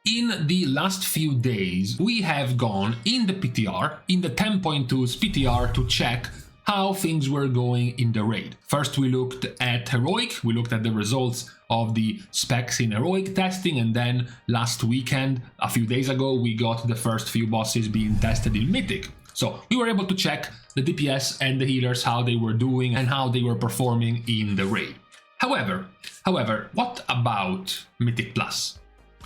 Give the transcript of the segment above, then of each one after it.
In the last few days, we have gone in the PTR, in the 10.2's PTR, to check how things were going in the raid. First we looked at Heroic, we looked at the results of the specs in Heroic testing, and then last weekend, a few days ago, we got the first few bosses being tested in Mythic. So we were able to check the DPS and the healers, how they were doing and how they were performing in the raid. However, what about Mythic Plus?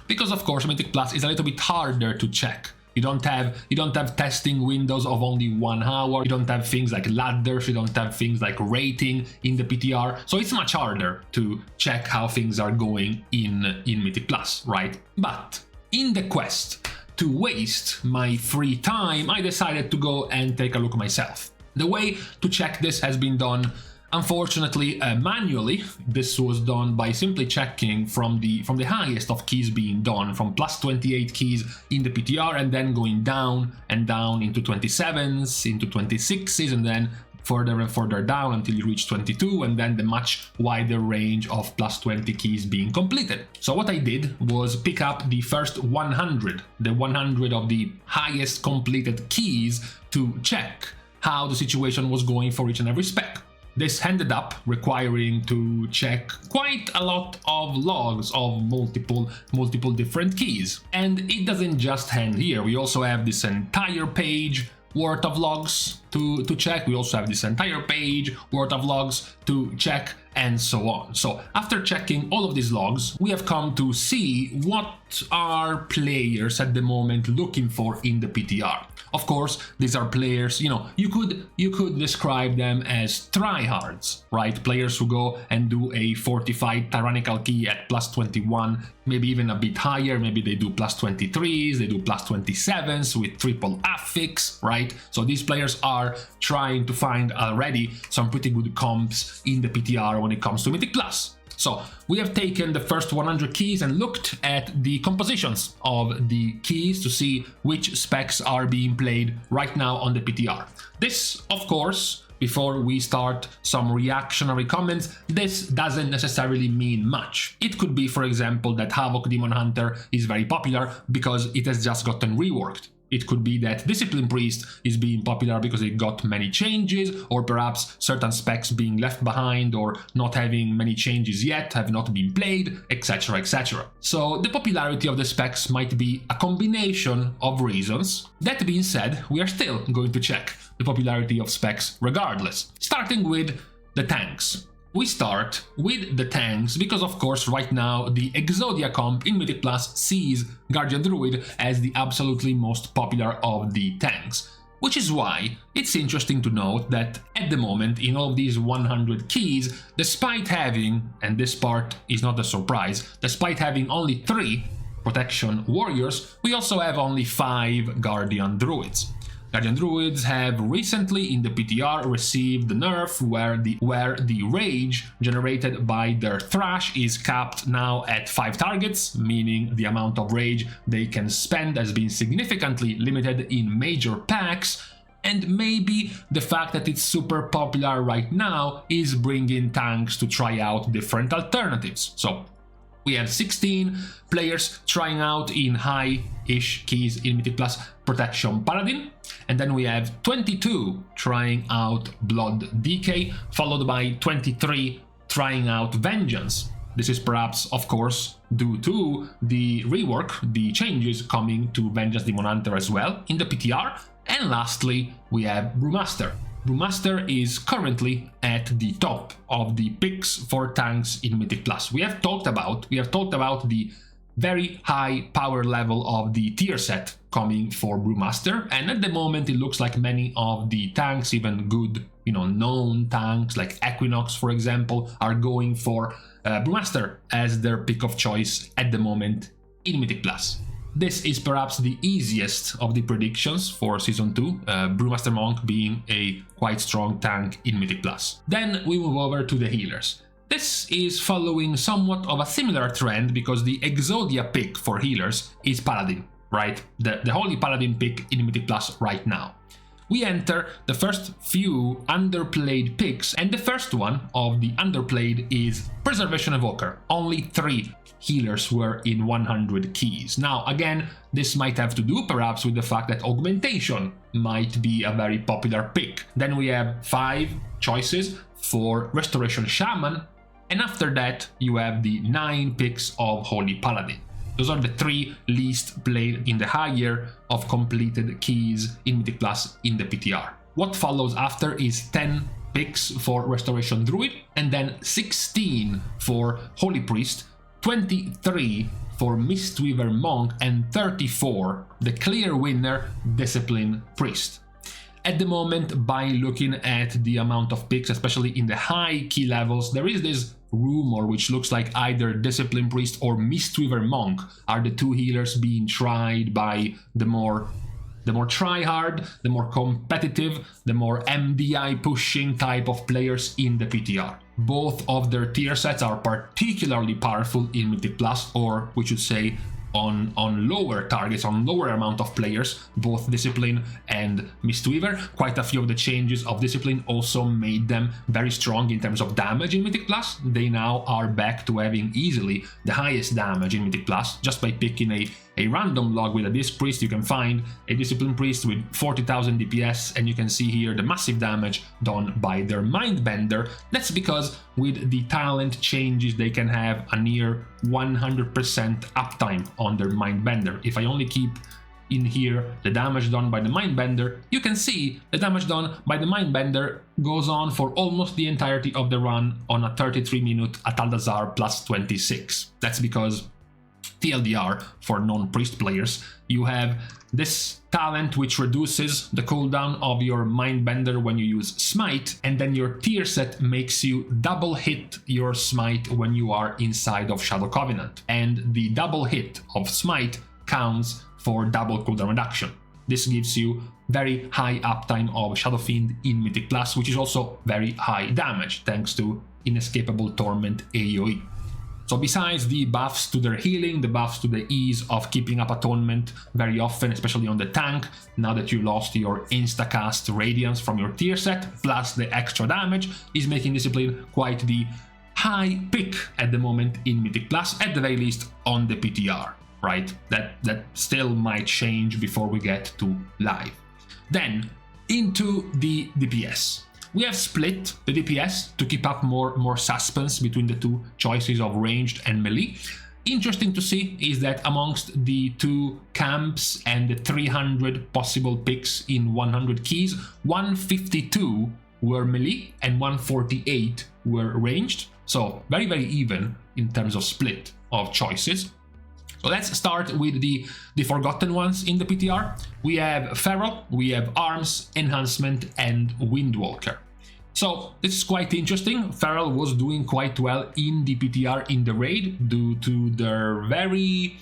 Because of course Mythic Plus is a little bit harder to check. You don't have testing windows of only 1 hour, you don't have things like ladders, you don't have things like rating in the PTR, so it's much harder to check how things are going in Mythic Plus, right? But in the quest to waste my free time, I decided to go and take a look myself. The way to check this has been done, unfortunately, manually. This was done by simply checking from the highest of keys being done, from plus 28 keys in the PTR, and then going down and down into 27s, into 26s, and then further and further down until you reach 22, and then the much wider range of plus 20 keys being completed. So what I did was pick up the first 100, the 100 of the highest completed keys, to check how the situation was going for each and every spec. This ended up requiring to check quite a lot of logs of multiple different keys. And it doesn't just end here, we also have this entire page worth of logs to check, we also have this entire page worth of logs to check, and so on. So after checking all of these logs, we have come to see what are players at the moment looking for in the PTR. Of course, these are players, you could describe them as tryhards, right? Players who go and do a fortified tyrannical key at plus 21, maybe even a bit higher, maybe they do plus 23s, they do plus 27s with triple affix, right? So these players are trying to find already some pretty good comps in the PTR when it comes to Mythic Plus. So we have taken the first 100 keys and looked at the compositions of the keys to see which specs are being played right now on the PTR. This, of course, before we start some reactionary comments, this doesn't necessarily mean much. It could be, for example, that Havoc Demon Hunter is very popular because it has just gotten reworked. It could be that Discipline Priest is being popular because it got many changes, or perhaps certain specs being left behind or not having many changes yet, have not been played, etc, etc. So the popularity of the specs might be a combination of reasons. That being said, we are still going to check the popularity of specs regardless, starting with the tanks. We start with the tanks because, of course, right now the Exodia comp in Mythic Plus sees Guardian Druid as the absolutely most popular of the tanks. Which is why it's interesting to note that at the moment in all of these 100 keys, despite having, and this part is not a surprise, despite having only 3 protection warriors, we also have only 5 Guardian Druids. Guardian Druids have recently in the PTR received the nerf where the rage generated by their thrash is capped now at 5 targets, meaning the amount of rage they can spend has been significantly limited in major packs, and maybe the fact that it's super popular right now is bringing tanks to try out different alternatives. So we have 16 players trying out in high-ish keys in Mythic Plus Protection Paladin, and then we have 22 trying out Blood DK, followed by 23 trying out Vengeance. This is perhaps, of course, due to the rework, the changes coming to Vengeance Demon Hunter as well in the PTR. And lastly, we have Brewmaster. Brewmaster is currently at the top of the picks for tanks in Mythic Plus. We have talked about the very high power level of the tier set coming for Brewmaster, and at the moment it looks like many of the tanks, even good, known tanks like Equinox, for example, are going for Brewmaster as their pick of choice at the moment in Mythic Plus. This is perhaps the easiest of the predictions for Season 2, Brewmaster Monk being a quite strong tank in Mythic Plus. Then we move over to the healers. This is following somewhat of a similar trend because the Exodia pick for healers is Paladin, right? The Holy Paladin pick in Mythic Plus right now. We enter the first few underplayed picks, and the first one of the underplayed is Preservation Evoker. Only 3 healers were in 100 keys. Now, again, this might have to do perhaps with the fact that augmentation might be a very popular pick. Then we have 5 choices for Restoration Shaman, and after that you have the 9 picks of Holy Paladin. Those are the 3 least played in the higher of completed keys in Mythic Plus in the PTR. What follows after is 10 picks for Restoration Druid, and then 16 for Holy Priest, 23 for Mistweaver Monk, and 34, the clear winner, Discipline Priest. At the moment, by looking at the amount of picks, especially in the high key levels, there is this rumor which looks like either Discipline Priest or Mistweaver Monk are the 2 healers being tried by the more try-hard, the more competitive, the more MDI pushing type of players in the PTR. Both of their tier sets are particularly powerful in Mythic Plus, or we should say on lower targets, on lower amount of players, both Discipline and Mistweaver. Quite a few of the changes of Discipline also made them very strong in terms of damage in Mythic Plus. They now are back to having easily the highest damage in Mythic Plus, just by picking a random log with a Disc Priest. You can find a Discipline Priest with 40,000 DPS, and you can see here the massive damage done by their Mindbender. That's because with the talent changes they can have a near 100% uptime on their Mindbender. If I only keep in here the damage done by the Mindbender, you can see the damage done by the Mindbender goes on for almost the entirety of the run on a 33-minute Ataldazar plus 26. That's because, TLDR for non-priest players, you have this talent which reduces the cooldown of your Mindbender when you use Smite, and then your tier set makes you double hit your Smite when you are inside of Shadow Covenant, and the double hit of Smite counts for double cooldown reduction. This gives you very high uptime of Shadow Fiend in Mythic Plus, which is also very high damage thanks to Inescapable Torment AoE. So besides the buffs to their healing, the buffs to the ease of keeping up atonement very often, especially on the tank, now that you lost your instacast Radiance from your tier set, plus the extra damage, is making Discipline quite the high pick at the moment in Mythic Plus, at the very least on the PTR, right? That still might change before we get to live. Then, into the DPS. We have split the DPS to keep up more suspense between the 2 choices of ranged and melee. Interesting to see is that amongst the 2 camps and the 300 possible picks in 100 keys, 152 were melee and 148 were ranged. So very, very even in terms of split of choices. So let's start with the forgotten ones in the PTR. We have Feral, we have Arms, Enhancement, and Windwalker. So this is quite interesting. Feral was doing quite well in the PTR in the raid due to their very...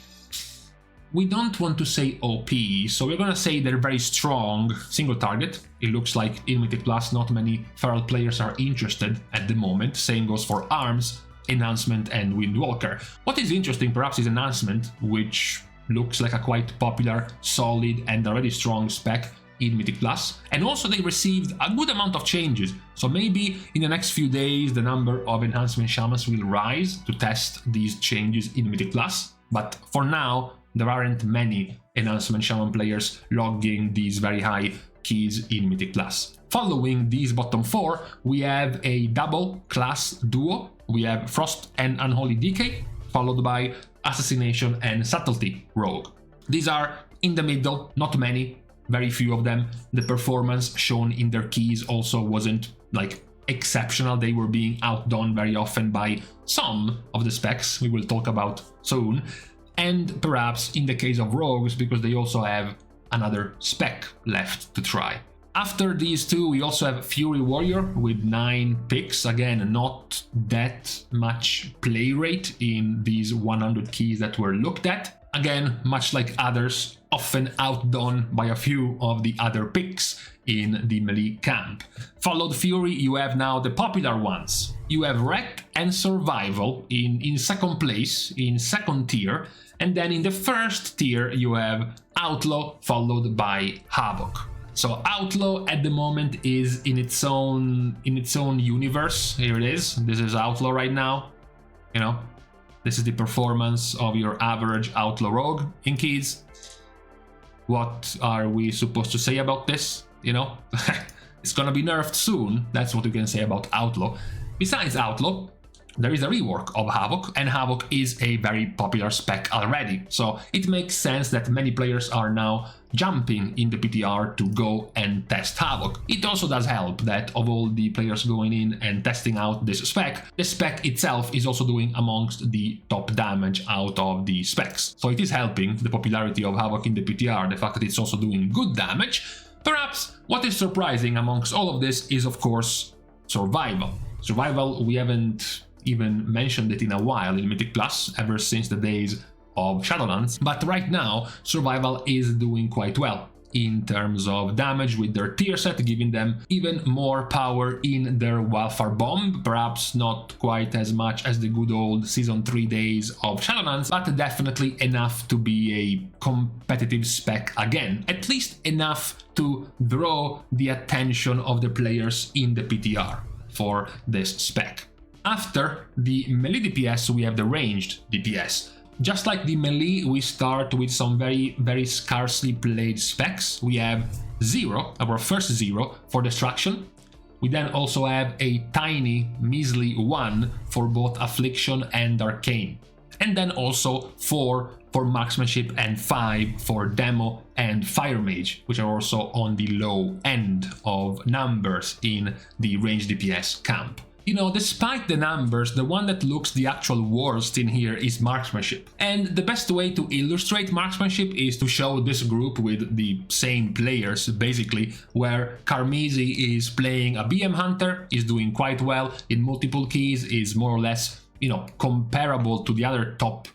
we don't want to say OP, so we're gonna say they're very strong single target. It looks like in Mythic Plus not many Feral players are interested at the moment. Same goes for Arms, Enhancement, and Windwalker. What is interesting perhaps is Enhancement, which looks like a quite popular, solid, and already strong spec in Mythic Plus. And also they received a good amount of changes, so maybe in the next few days the number of Enhancement Shamans will rise to test these changes in Mythic Plus. But for now, there aren't many Enhancement Shaman players logging these very high keys in Mythic Plus. Following these bottom 4, we have a double class duo. We have Frost and Unholy Decay, followed by Assassination and Subtlety Rogue. These are in the middle, not many, very few of them. The performance shown in their keys also wasn't like exceptional. They were being outdone very often by some of the specs we will talk about soon. And perhaps in the case of rogues, because they also have another spec left to try. After these 2, we also have Fury Warrior with 9 picks. Again, not that much play rate in these 100 keys that were looked at. Again, much like others, often outdone by a few of the other picks in the melee camp. Followed Fury, you have now the popular ones. You have Wreck and Survival in second place, in second tier. And then in the first tier, you have Outlaw, followed by Havoc. So Outlaw at the moment is in its own universe. Here it is. This is Outlaw right now. You know, This is the performance of your average Outlaw Rogue in keys. What are we supposed to say about this? You know, it's gonna be nerfed soon. That's what we can say about Outlaw. Besides Outlaw, there is a rework of Havoc, and Havoc is a very popular spec already, so it makes sense that many players are now jumping in the PTR to go and test Havoc. It also does help that of all the players going in and testing out this spec, the spec itself is also doing amongst the top damage out of the specs. So it is helping the popularity of Havoc in the PTR, the fact that it's also doing good damage. Perhaps what is surprising amongst all of this is, of course, Survival. Survival, we haven't even mentioned it in a while in Mythic Plus, ever since the days of Shadowlands, but right now Survival is doing quite well in terms of damage with their tier set, giving them even more power in their Wildfire Bomb, perhaps not quite as much as the good old Season 3 days of Shadowlands, but definitely enough to be a competitive spec again, at least enough to draw the attention of the players in the PTR for this spec. After the melee DPS, we have the ranged DPS. Just like the melee, we start with some very scarcely played specs. We have 0, our first 0 for Destruction. We then also have a tiny, measly 1 for both Affliction and Arcane. And then also 4 for Marksmanship and 5 for Demo and Fire Mage, which are also on the low end of numbers in the ranged DPS camp. You know, despite the numbers, the one that looks the actual worst in here is Marksmanship. And the best way to illustrate Marksmanship is to show this group with the same players, basically, where Karmizi is playing a BM Hunter, is doing quite well in multiple keys, is more or less, you know, comparable to the other top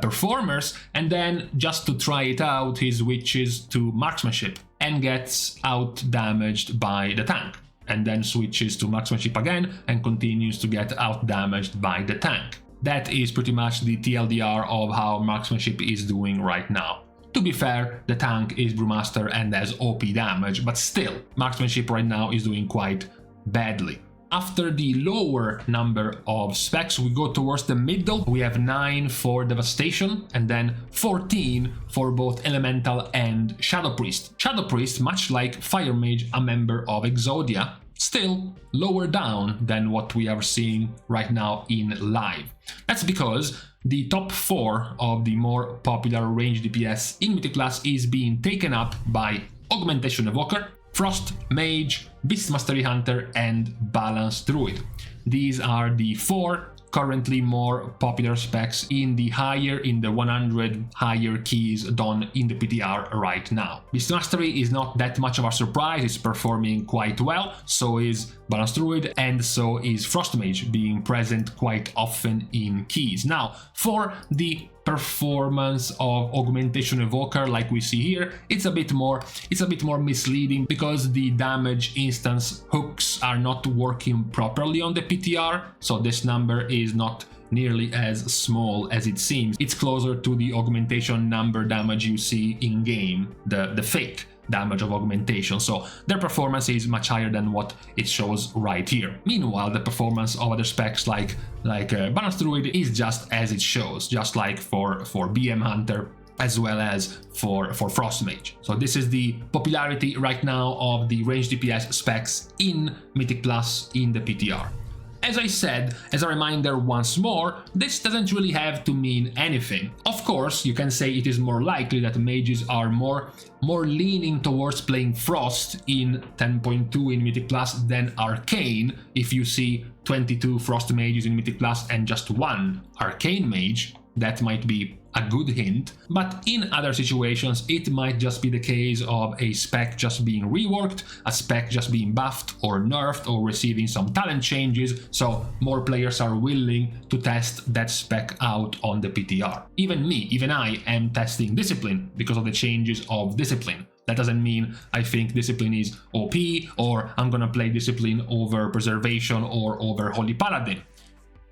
performers, and then just to try it out, he switches to Marksmanship and gets out damaged by the tank, and then switches to Marksmanship again and continues to get out damaged by the tank. That is pretty much the TLDR of how Marksmanship is doing right now. To be fair, the tank is Brewmaster and has OP damage, but still, Marksmanship right now is doing quite badly. After the lower number of specs, we go towards the middle. We have 9 for Devastation and then 14 for both Elemental and Shadow Priest. Shadow Priest, much like Fire Mage, a member of Exodia, still lower down than what we are seeing right now in live. That's because the top 4 of the more popular range DPS in Mythic Plus is being taken up by Augmentation Evoker, Frost Mage, Beast Mastery Hunter and Balance Druid. These are the 4 currently more popular specs in the 100 higher keys done in the PTR right now. Beast Mastery is not that much of a surprise, it's performing quite well, so is Balance Druid and so is Frost Mage, being present quite often in keys. Now, for the performance of Augmentation Evoker, like we see here, it's a bit more misleading because the damage instance hooks are not working properly on the PTR, so this number is not nearly as small as it seems. It's closer to the augmentation number damage you see in game, the fake damage of augmentation, so their performance is much higher than what it shows right here. Meanwhile, the performance of other specs like Balance Druid is just as it shows, just like for BM Hunter as well as for Frost Mage. So this is the popularity right now of the range DPS specs in Mythic Plus in the PTR. As I said, as a reminder once more, this doesn't really have to mean anything. Of course, you can say it is more likely that mages are more leaning towards playing Frost in 10.2 in Mythic Plus than Arcane if you see 22 Frost mages in Mythic Plus and just 1 Arcane mage. That might be a good hint, but in other situations it might just be the case of a spec just being reworked, a spec just being buffed or nerfed or receiving some talent changes, so more players are willing to test that spec out on the PTR. Even I am testing Discipline because of the changes of Discipline. That doesn't mean I think Discipline is OP or I'm gonna play Discipline over Preservation or over Holy Paladin,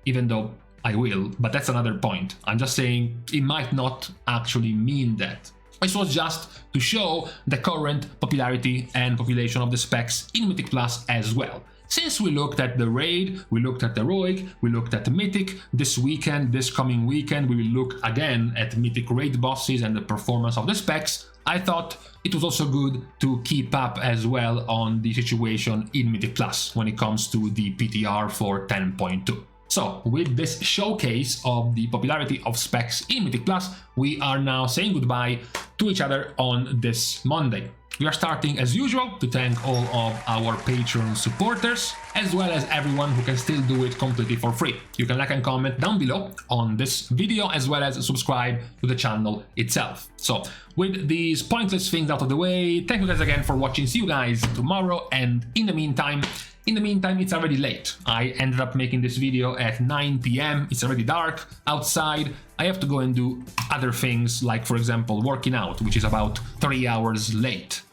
even though I will, but that's another point. I'm just saying it might not actually mean that. This was just to show the current popularity and population of the specs in Mythic Plus as well. Since we looked at the raid, we looked at heroic, we looked at Mythic, this weekend, this coming weekend, we will look again at Mythic raid bosses and the performance of the specs, I thought it was also good to keep up as well on the situation in Mythic Plus when it comes to the PTR for 10.2. So, with this showcase of the popularity of specs in Mythic Plus, we are now saying goodbye to each other on this Monday. We are starting as usual to thank all of our Patreon supporters, as well as everyone who can still do it completely for free. You can like and comment down below on this video, as well as subscribe to the channel itself. So, with these pointless things out of the way, thank you guys again for watching. See you guys tomorrow, and in the meantime, it's already late. I ended up making this video at 9 PM. It's already dark outside. I have to go and do other things, like, for example, working out, which is about 3 hours late.